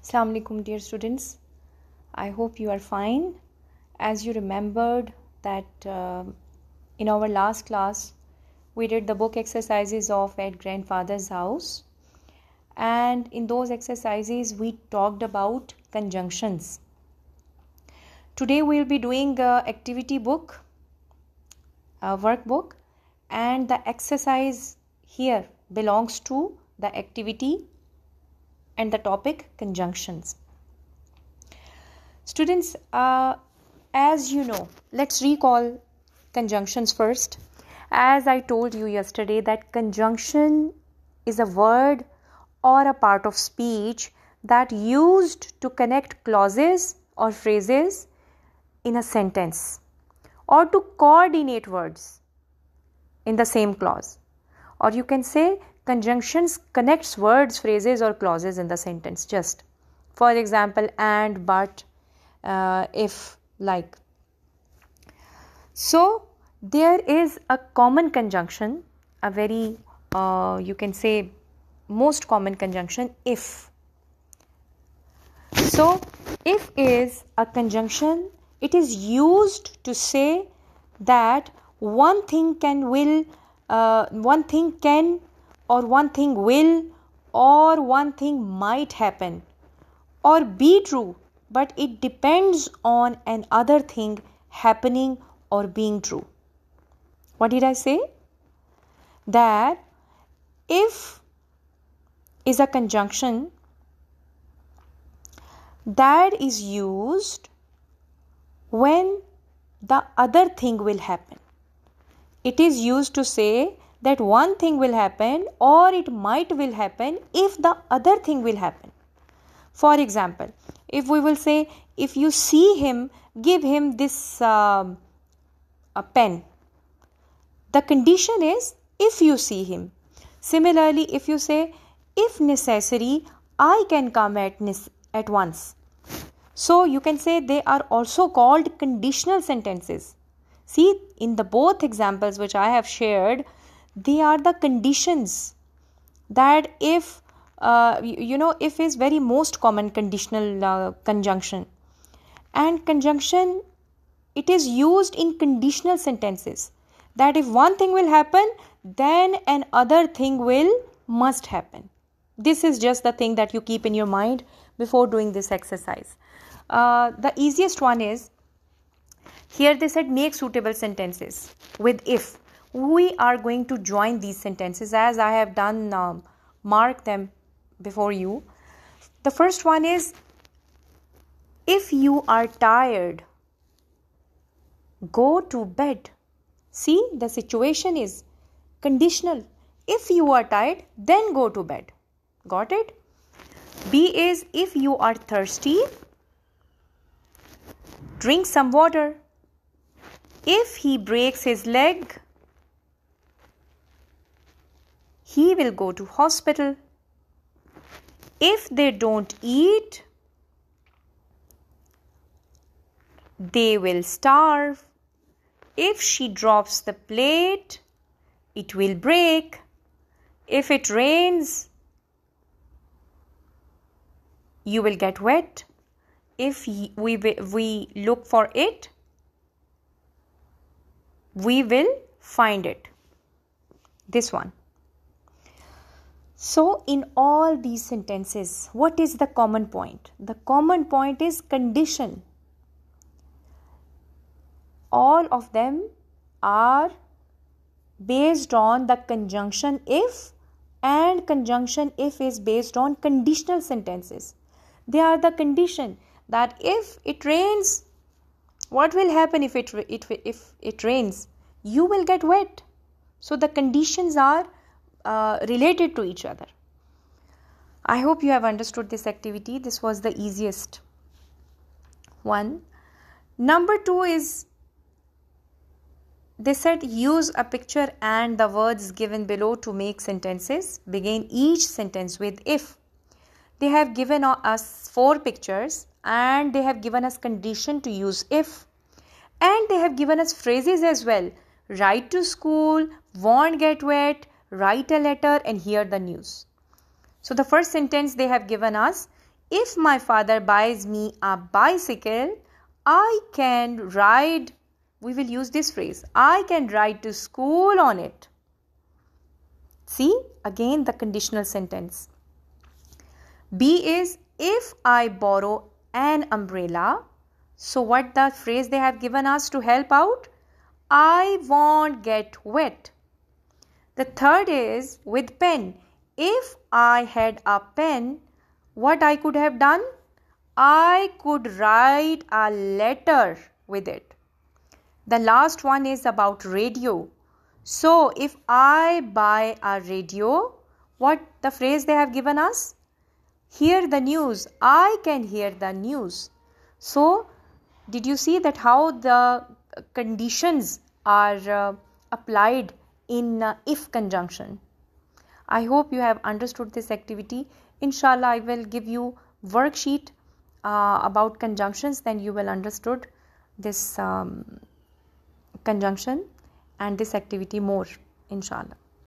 Assalamu alaikum, dear students. I hope you are fine. As you remembered that in our last class we did the book exercises of At Grandfather's House, and in those exercises we talked about conjunctions. Today we will be doing a activity book, a workbook, and the exercise here belongs to the activity and the topic conjunctions. Students, as you know, let's recall conjunctions first. As I told you yesterday that conjunction is a word or a part of speech that used to connect clauses or phrases in a sentence or to coordinate words in the same clause. Or you can say conjunctions connects words, phrases or clauses in the sentence. Just for example, and, but, if, like. So there is a common conjunction, a very you can say most common conjunction, if. So if is a conjunction. It is used to say that one thing can will or one thing will or one thing might happen or be true, but it depends on another thing happening or being true. What did I say? That if is a conjunction that is used when the other thing will happen. It is used to say that one thing will happen or it might will happen if the other thing will happen. For example, if we will say, if you see him, give him this a pen. The condition is if you see him. Similarly, if you say, if necessary, I can come at once. So you can say they are also called conditional sentences. See, in the both examples which I have shared, they are the conditions that if if is very most common conditional conjunction. And conjunction, it is used in conditional sentences, that if one thing will happen, then another thing must happen. This is just the thing that you keep in your mind before doing this exercise. The easiest one is, here they said make suitable sentences with if. We are going to join these sentences as I have done, mark them before you. The first one is, if you are tired, go to bed. See, the situation is conditional. If you are tired, then go to bed. Got it? B is, if you are thirsty, drink some water. If he breaks his leg, he will go to hospital. If they don't eat, they will starve. If she drops the plate, it will break. If it rains, you will get wet. If we look for it, we will find it. This one. So in all these sentences, what is the common point? The common point is condition. All of them are based on the conjunction if, and conjunction if is based on conditional sentences. They are the condition that if it rains, what will happen if it rains? You will get wet. So the conditions are related to each other. I hope you have understood this activity. This was the easiest one. Number 2 is, they said use a picture and the words given below to make sentences. Begin each sentence with if. They have given us 4 pictures and they have given us condition to use if. And they have given us phrases as well. Write to school, won't get wet, write a letter and hear the news. So the first sentence they have given us, if my father buys me a bicycle, I can ride. We will use this phrase. I can ride to school on it. See, again the conditional sentence. B is if I borrow an umbrella. So what the phrase they have given us to help out? I won't get wet. The third is with pen. If I had a pen, what I could have done? I could write a letter with it. The last one is about radio. So if I buy a radio, what the phrase they have given us? Hear the news. I can hear the news. So did you see that how the conditions are applied in if conjunction? I hope you have understood this activity. Inshallah, I will give you worksheet about conjunctions, then you will understood this conjunction and this activity more, inshallah.